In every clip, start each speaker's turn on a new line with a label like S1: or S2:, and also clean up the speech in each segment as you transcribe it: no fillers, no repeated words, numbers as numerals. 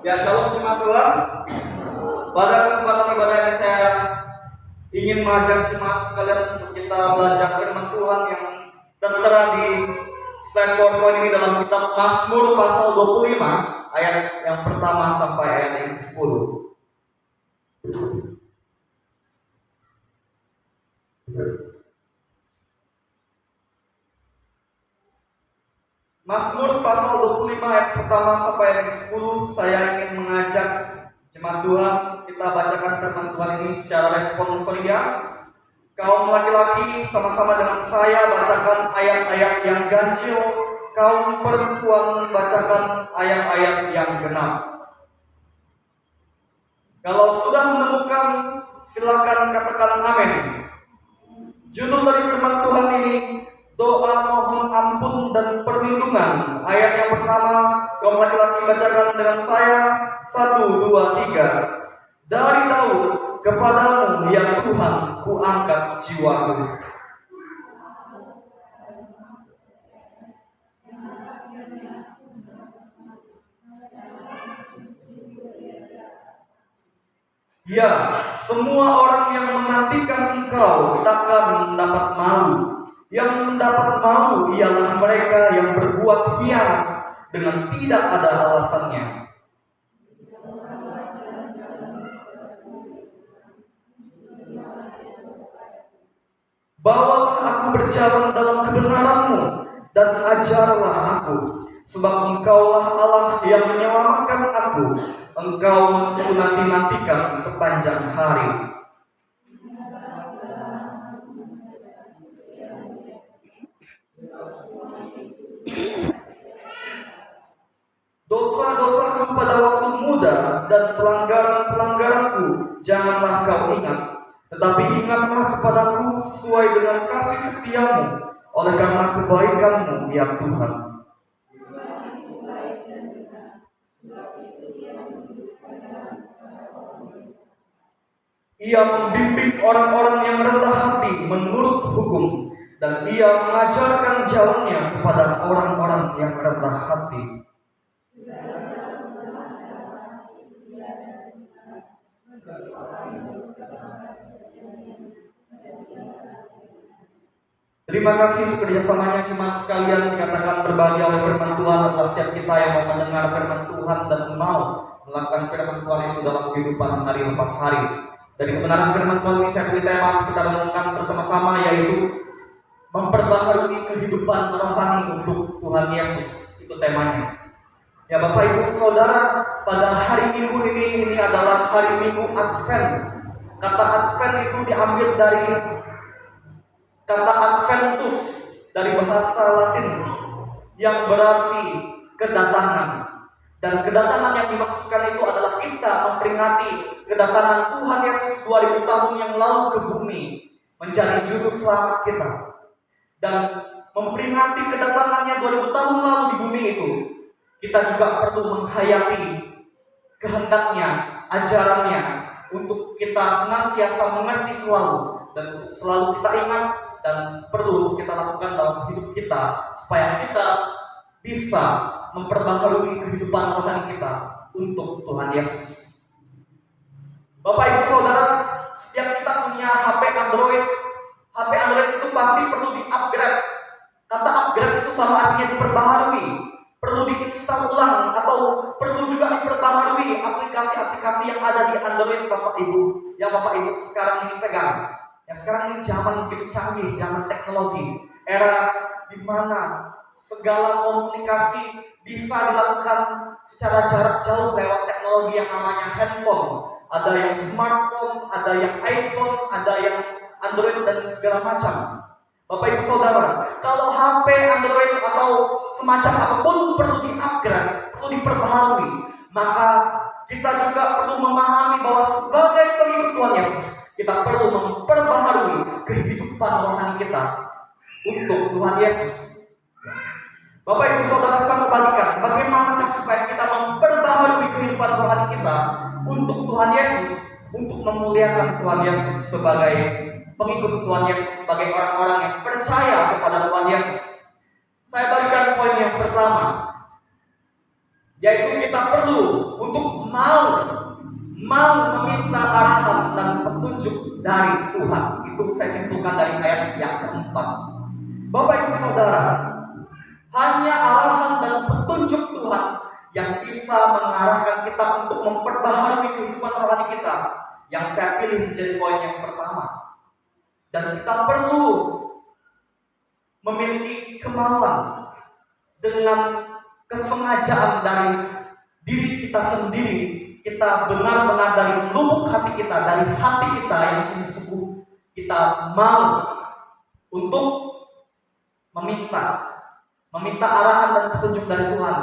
S1: Ya, shalom jemaat Tuhan. Pada kesempatan ibadah ini saya ingin mengajak jemaat sekalian untuk kita belajar firman Tuhan yang tertera di slide PowerPoint ini dalam kitab Mazmur pasal 25 ayat yang pertama sampai ayat yang ke-10. Mazmur pasal 25 ayat pertama sampai ayat ke-10. Saya ingin mengajak jemaat Tuhan kita bacakan firman Tuhan ini secara responsoria. Kaum laki-laki sama-sama dengan saya bacakan ayat-ayat yang ganjil. Kaum perempuan bacakan ayat-ayat yang genap. Kalau sudah menemukan, silakan katakan amin. Judul dari firman Tuhan ini, doa mohon ampun dan perlindungan. Ayat yang pertama, kaum laki-laki bacakan dengan saya. 1, 2, 3. Dari Daud, kepadamu ya Tuhan, ku angkat jiwaku. Ya, semua orang yang menantikan engkau takkan mendapat malu. Yang mendapat malu ialah mereka yang berbuat hianat dengan tidak ada alasannya. Bawalah aku berjalan dalam kebenaran-Mu dan ajarlah aku, sebab Engkaulah Allah yang menyelamatkan aku. Engkau ku nanti-nantikan sepanjang hari. Dosa-dosaku pada waktu muda dan pelanggaran-pelanggaranku janganlah kau ingat. Tetapi ingatlah kepadaku sesuai dengan kasih setiamu, oleh karena kebaikan-Mu ya Tuhan. Ia membimbing orang-orang yang rendah hati menurut hukum, dan Ia mengajarkan jalannya kepada orang-orang yang rendah hati. Terima kasih untuk kerjasamanya jemaat sekalian. Dikatakan berbagi oleh firman Tuhan adalah setiap kita yang mau mendengar firman Tuhan dan mau melakukan firman Tuhan itu dalam kehidupan hari lepas hari. Dari kebenaran firman Tuhan ini saya beri tema kita renungkan bersama-sama, yaitu memperbaharui kehidupan rohani untuk Tuhan Yesus. Itu temanya. Ya Bapak Ibu Saudara, pada hari Minggu ini adalah hari Minggu Advent. Kata Advent itu diambil dari kata Adventus dari bahasa Latin yang berarti kedatangan. Dan kedatangan yang dimaksudkan itu adalah kita memperingati kedatangan Tuhan Yesus 2000 tahun yang lalu ke bumi menjadi juru selamat kita. Dan memperingati kedatangannya 2000 tahun lalu di bumi itu, kita juga perlu menghayati kehendaknya, ajarannya, untuk kita senantiasa mengerti selalu, dan selalu kita ingat dan perlu kita lakukan dalam hidup kita supaya kita bisa memperbaharui kehidupan rohani kita untuk Tuhan Yesus. Bapak Ibu Saudara, setiap kita punya HP Android. HP Android itu pasti perlu di-upgrade. Kata upgrade itu sama artinya diperbaharui, perlu diinstal ulang, atau perlu juga diperbaharui aplikasi-aplikasi yang ada di Android Bapak Ibu, yang Bapak Ibu sekarang ini pegang. Yang sekarang ini zaman begitu canggih, zaman teknologi, era di mana segala komunikasi bisa dilakukan secara jarak jauh lewat teknologi yang namanya handphone. Ada yang smartphone, ada yang iPhone, ada yang Android dan segala macam. Bapak Ibu Saudara, kalau HP Android atau semacam apapun perlu di-upgrade, perlu diperbaharui, maka kita juga perlu memahami bahwa sebagai pengikut Tuhan Yesus, kita perlu memperbaharui kehidupan rohani kita untuk Tuhan Yesus. Bapak Ibu Saudara, saya bagikan bagaimana supaya kita memperbaharui kehidupan rohani kita untuk Tuhan Yesus, untuk memuliakan Tuhan Yesus sebagai pengikut Tuhan Yesus, sebagai orang-orang yang percaya kepada Tuhan Yesus. Saya berikan poin yang pertama, yaitu kita perlu untuk dari Tuhan. Itu saya simpulkan dari ayat yang keempat. Bapak Ibu Saudara, hanya arahan dan petunjuk Tuhan yang bisa mengarahkan kita untuk memperbaharui kehidupan rohani kita, yang saya pilih menjadi poin yang pertama. Dan kita perlu memiliki kemauan dengan kesengajaan dari diri kita sendiri. Kita benar-benar dari lubuk hati kita, dari hati kita yang sungguh-sungguh kita mau untuk meminta arahan dan petunjuk dari Tuhan.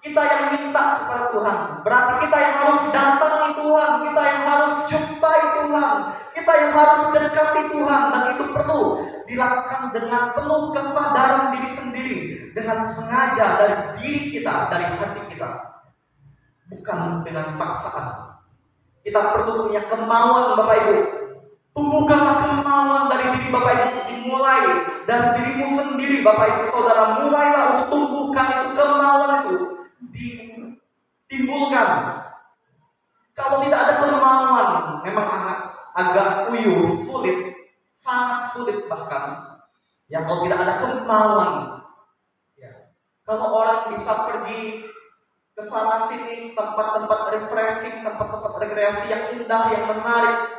S1: Kita yang minta kepada Tuhan, berarti kita yang harus datangi Tuhan, kita yang harus jumpai Tuhan, kita yang harus dekati Tuhan. Dan itu perlu dilakukan dengan penuh kesadaran diri sendiri, dengan sengaja dari diri kita, dari hati kita, bukan dengan paksaan. Kita perlu punya kemauan, Bapak Ibu. Tumbuhkanlah kemauan dari diri Bapak Ibu, dimulai dari dirimu sendiri, Bapak Ibu Saudara. Mulailah untuk tumbuhkan itu kemauan itu, ditimbulkan. Kalau tidak ada kemauan, memang agak uyuh, sulit, sangat sulit bahkan. Ya, kalau tidak ada kemauan, ya. Kalau orang bisa pergi ke sana sini, tempat-tempat refreshing, tempat-tempat rekreasi yang indah, yang menarik,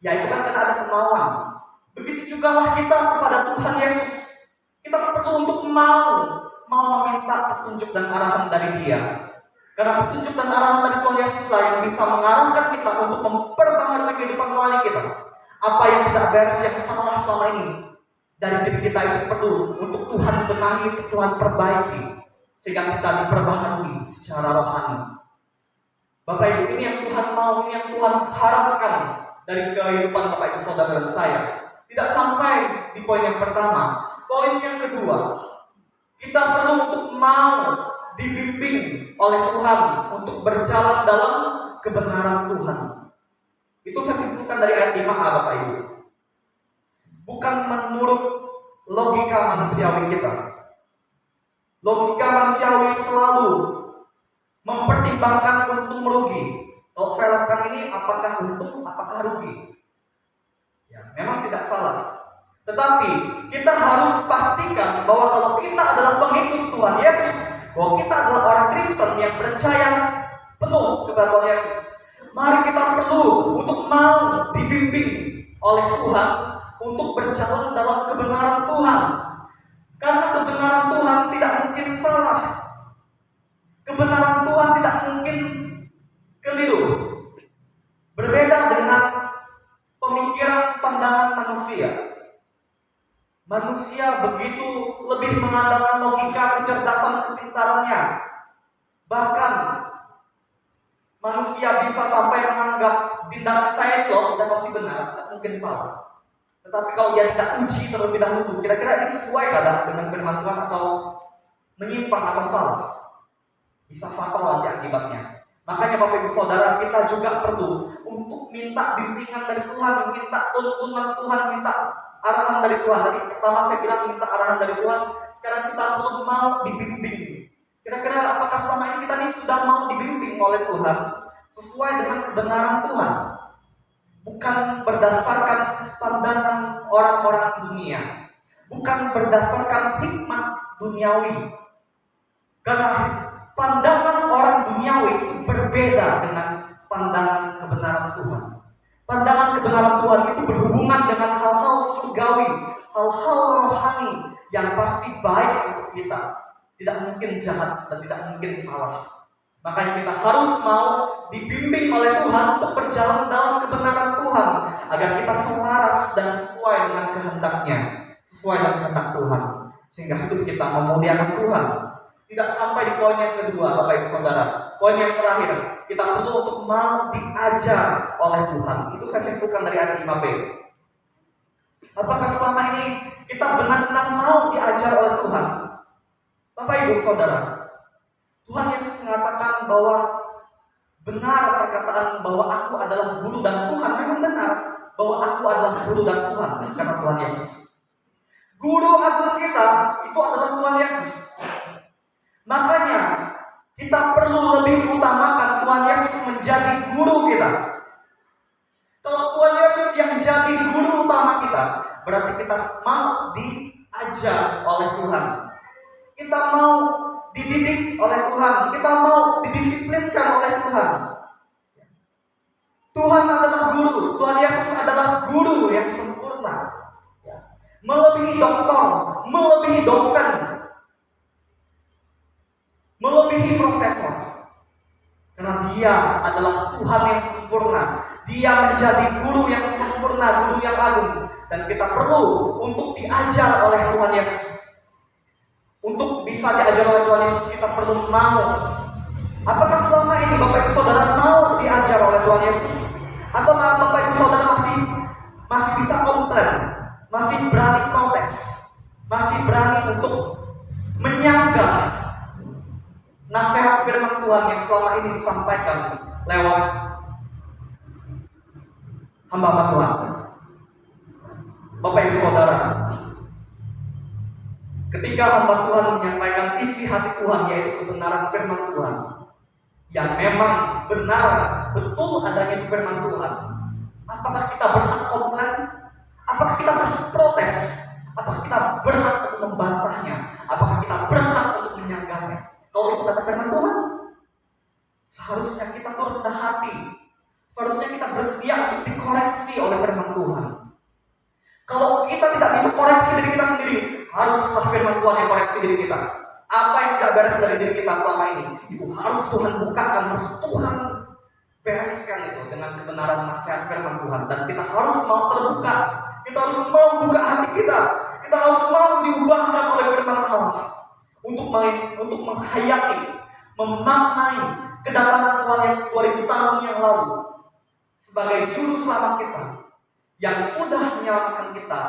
S1: ya itu kan karena ada kemauan. Begitu juga lah kita kepada Tuhan Yesus. Kita perlu untuk mau meminta petunjuk dan arahan dari Dia. Karena petunjuk dan arahan dari Tuhan Yesus lah yang bisa mengarahkan kita untuk memperbaharui kehidupan rohani kita. Apa yang tidak beres, yang salah selama ini dari diri kita itu perlu untuk Tuhan benahi, Tuhan perbaiki, sehingga kita diperbaharui secara rohani. Bapak Ibu, ini yang Tuhan mau, ini yang Tuhan harapkan dari kehidupan Bapak Ibu Saudara dan saya. Tidak sampai di poin yang pertama. Poin yang kedua, kita perlu untuk mau dibimbing oleh Tuhan untuk berjalan dalam kebenaran Tuhan. Itu saya simpulkan dari ayat 5a, Bapak Ibu. Bukan menurut logika manusiawi kita. Logika manusiawi selalu mempertimbangkan untung merugi. Kalau saya lakukan ini, apakah untung, apakah rugi? Ya, memang tidak salah. Tetapi kita harus pastikan bahwa kalau kita adalah pengikut Tuhan Yesus, bahwa kita adalah orang Kristen yang percaya penuh kepada Tuhan Yesus, mari kita perlu untuk mau dibimbing oleh Tuhan untuk berjalan dalam kebenaran Tuhan. Karena kebenaran Tuhan tidak mungkin salah. Kebenaran Tuhan tidak mungkin keliru. Berbeda dengan pemikiran pandangan manusia. Manusia begitu lebih mengandalkan logika, kecerdasan, kepintarannya. Bahkan manusia bisa sampai menganggap tindakan saya itu sudah pasti benar, tidak mungkin salah. Tetapi kalau dia tidak uji terlebih dahulu, kira-kira ini sesuai dengan firman Tuhan atau menyimpang atau salah, bisa fatal nanti akibatnya. Makanya Bapak Ibu Saudara, kita juga perlu untuk minta bimbingan dari Tuhan, minta tuntunan Tuhan, minta arahan dari Tuhan. Tadi pertama saya bilang minta arahan dari Tuhan, sekarang kita perlu mau dibimbing. Kira-kira apakah selama ini kita ini sudah mau dibimbing oleh Tuhan sesuai dengan kebenaran Tuhan? Bukan berdasarkan pandangan orang-orang dunia, bukan berdasarkan hikmat duniawi. Karena pandangan orang duniawi itu berbeda dengan pandangan kebenaran Tuhan. Pandangan kebenaran Tuhan itu berhubungan dengan hal-hal surgawi, hal-hal rohani yang pasti baik untuk kita. Tidak mungkin jahat dan tidak mungkin salah. Makanya kita harus mau dibimbing oleh Tuhan untuk berjalan dalam kebenaran Tuhan, agar kita selaras dan sesuai dengan kehendaknya, sesuai dengan kehendak Tuhan, sehingga hidup kita memuliakan Tuhan. Tidak sampai di poin yang kedua, Bapak Ibu Saudara. Poin yang terakhir, kita perlu untuk mau diajar oleh Tuhan. Itu saya simpulkan dari ayat 5b. Apakah selama ini kita benar-benar mau diajar oleh Tuhan? Bapak Ibu Saudara, Tuhan Yesus mengatakan bahwa benar perkataan bahwa aku adalah guru dan Tuhan. Memang benar bahwa aku adalah guru dan Tuhan, kata Tuhan Yesus. Guru agung kita itu adalah Tuhan Yesus. Makanya kita perlu lebih utamakan Tuhan Yesus menjadi guru kita. Kalau Tuhan Yesus yang jadi kita mau diajar oleh Tuhan. Kita mau dididik oleh Tuhan. Kita mau didisiplinkan oleh Tuhan. Tuhan adalah guru. Tuhan Yesus adalah guru yang sempurna. Melebihi dokter, melebihi dosen, melebihi profesor. Karena dia adalah Tuhan yang sempurna. Dia menjadi guru yang sempurna, guru yang agung. Dan kita perlu untuk diajar oleh Tuhan Yesus. Untuk bisa diajar oleh Tuhan Yesus, kita perlu mau. Apakah selama ini Bapak Ibu Saudara mau diajar oleh Tuhan Yesus? Atau Bapak Ibu Saudara masih bisa komplain, masih berani protes, masih berani untuk menyanggah nasihat firman Tuhan yang selama ini disampaikan lewat hamba Tuhan? Bapak Ibu Saudara, ketika hamba Tuhan menyampaikan isi hati Tuhan, yaitu kebenaran firman Tuhan, yang memang benar, betul adanya firman Tuhan, apakah kita berhak komplain? Apakah kita berhak protes? Apakah kita berhak untuk membantahnya? Apakah kita berhak untuk menyanggahnya? Kalau itu kata firman Tuhan, seharusnya kita rendah hati. Seharusnya kita bersedia untuk dikoreksi oleh firman Tuhan. Kalau kita tidak bisa koreksi diri kita sendiri, haruslah firman Tuhan yang koreksi diri kita. Apa yang tidak beres dari diri kita selama ini, itu harus Tuhan bukakan, harus Tuhan bereskan itu dengan kebenaran nasihat firman Tuhan. Dan kita harus mau terbuka, kita harus mau buka hati kita harus mau diubahkan oleh firman Allah untuk menghayati, memaknai kedatangan Tuhan Yesus 2000 tahun yang lalu sebagai juru selamat kita yang sudah menyelamatkan kita,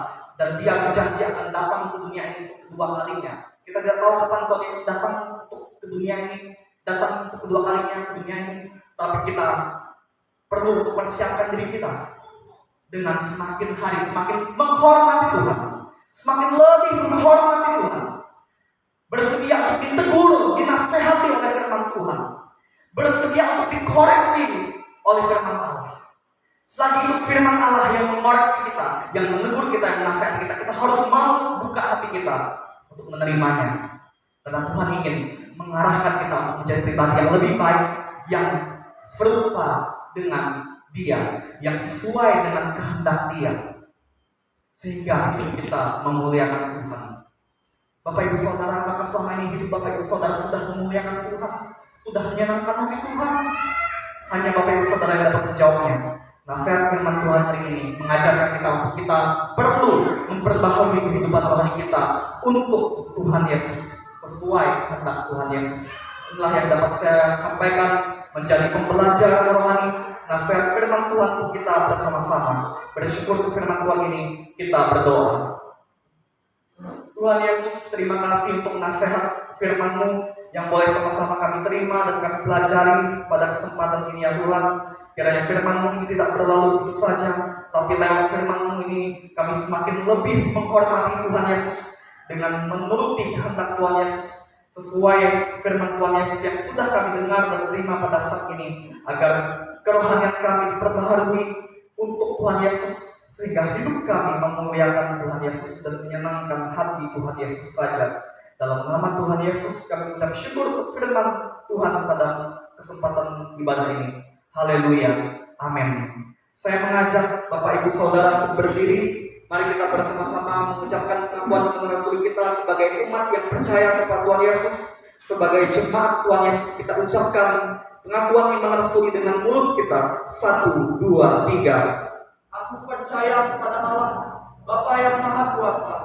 S1: dan Dia berjanji akan datang ke dunia ini untuk kedua kalinya. Kita tidak tahu kapan Tuhan Yesus datang untuk ke dunia ini, datang untuk kedua kalinya ke dunia ini, tapi kita perlu untuk persiapkan diri kita dengan semakin hari semakin menghormati Tuhan, semakin lebih menghormati Tuhan, bersedia untuk ditegur, dinasehati oleh firman Tuhan, bersedia untuk dikoreksi oleh firman Allah. Selagi itu firman Allah yang mengoreksi kita, yang menegur kita, yang menasehati kita, kita harus mau buka hati kita untuk menerimanya. Karena Tuhan ingin mengarahkan kita untuk menjadi pribadi yang lebih baik, yang serupa dengan Dia, yang sesuai dengan kehendak Dia, sehingga hidup kita memuliakan Tuhan. Bapak Ibu Saudara, apakah selama ini hidup Bapak Ibu Saudara sudah memuliakan Tuhan? Sudah menyenangkan hati Tuhan? Hanya Bapak Ibu Saudara yang dapat menjawabnya. Nasihat firman Tuhan hari ini mengajarkan kita untuk kita perlu memperbaharui kehidupan rohani kita untuk Tuhan Yesus, sesuai kehendak Tuhan Yesus. Inilah yang dapat saya sampaikan menjadi pembelajaran rohani nasihat firman Tuhan untuk kita bersama-sama. Bersyukur untuk firman Tuhan ini, kita berdoa. Tuhan Yesus, terima kasih untuk nasihat firman-Mu yang boleh sama-sama kami terima dan kami pelajari pada kesempatan ini ya Tuhan. Kiranya firman-Mu ini tidak berlalu begitu saja, tapi lewat firman-Mu ini kami semakin lebih menghormati Tuhan Yesus dengan menuruti kehendak Tuhan Yesus sesuai firman Tuhan Yesus yang sudah kami dengar dan terima pada saat ini, agar kerohanian kami diperbaharui untuk Tuhan Yesus, sehingga hidup kami memuliakan Tuhan Yesus dan menyenangkan hati Tuhan Yesus saja. Dalam nama Tuhan Yesus kami mengucap syukur untuk firman Tuhan pada kesempatan ibadah ini. Haleluya, amin. Saya mengajak Bapak Ibu Saudara untuk berdiri. Mari kita bersama-sama mengucapkan pengakuan mengenai kita sebagai umat yang percaya kepada Tuhan Yesus. Sebagai jemaat Tuhan Yesus, kita ucapkan pengakuan iman rasuli dengan mulut kita. 1, 2, 3. Aku percaya kepada Allah, Bapa yang Maha Kuasa,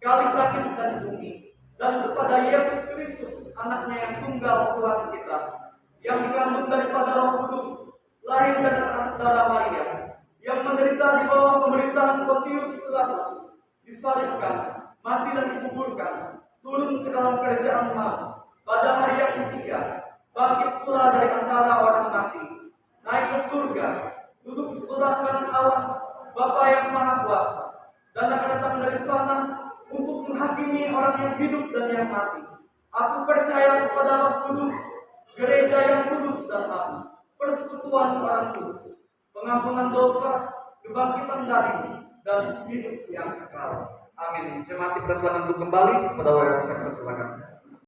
S1: Khalik langit dan bumi, dan kepada Yesus Kristus, anaknya yang tunggal Tuhan kita, yang dikandung daripada Roh Kudus, lahir dari anak darah Maria, yang menderita di bawah pemerintahan Pontius Pilatus, disalibkan, mati dan dikuburkan, turun ke dalam kerajaan maut, pada hari yang ketiga, bangkit pula dari antara orang mati, naik ke surga, duduk sebelah kanan Allah, Bapa yang Maha Kuasa, dan akan datang dari sana untuk menghakimi orang yang hidup dan yang mati. Aku percaya kepada Roh Kudus, gereja yang kudus dan agung, persekutuan orang kudus, pengampunan dosa, kebangkitan dari dan hidup yang kekal. Amin. Jemaat dipersilakan untuk kembali kepada WLC, persilakan.